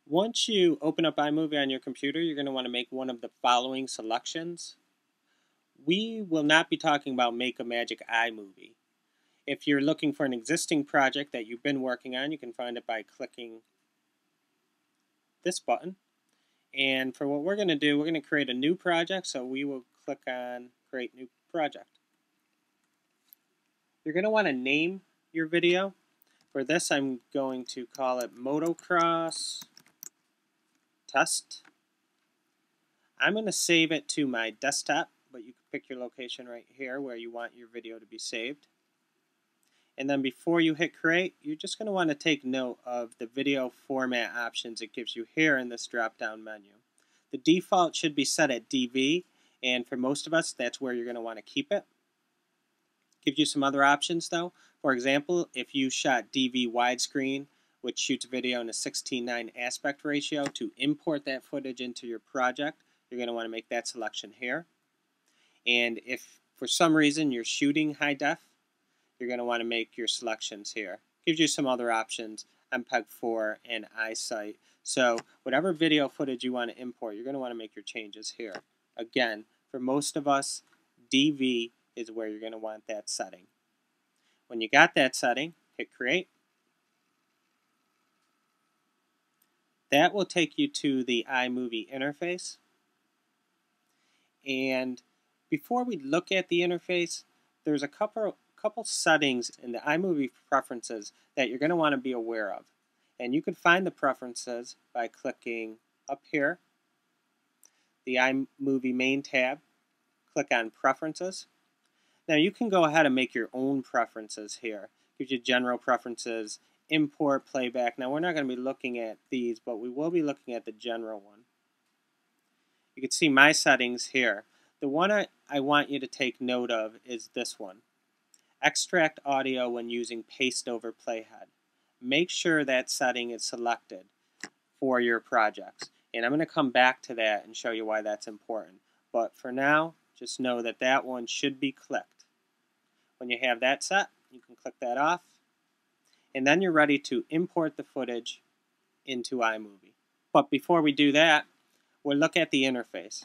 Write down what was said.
Once you open up iMovie on your computer, you're going to want to make one of the following selections. We will not be talking about Make a Magic iMovie. If you're looking for an existing project that you've been working on, you can find it by clicking this button. And for what we're going to do, we're going to create a new project, so we will click on Create New Project. You're going to want to name your video. For this, I'm going to call it Motocross Test. I'm going to save it to my desktop, but you can pick your location right here where you want your video to be saved. And then before you hit create, you're just going to want to take note of the video format options it gives you here in this drop-down menu. The default should be set at DV, and for most of us, that's where you're going to want to keep it. Gives you some other options though. For example, if you shot DV widescreen, which shoots video in a 16:9 aspect ratio, to import that footage into your project, you're going to want to make that selection here. And if for some reason you're shooting high def, you're going to want to make your selections here. Gives you some other options, MPEG-4 and iSight. So whatever video footage you want to import, you're going to want to make your changes here. Again, for most of us, DV is where you're going to want that setting. When you got that setting, hit create. That will take you to the iMovie interface. And before we look at the interface, there's a couple settings in the iMovie preferences that you're going to want to be aware of. And you can find the preferences by clicking up here, the iMovie main tab, click on preferences. Now you can go ahead and make your own preferences here. Gives you general preferences, import, playback. Now we're not going to be looking at these, but we will be looking at the general one. You can see my settings here. The one I want you to take note of is this one. Extract audio when using paste over playhead. Make sure that setting is selected for your projects. And I'm going to come back to that and show you why that's important. But for now, just know that that one should be clicked. When you have that set, you can click that off. And then you're ready to import the footage into iMovie. But before we do that, we'll look at the interface.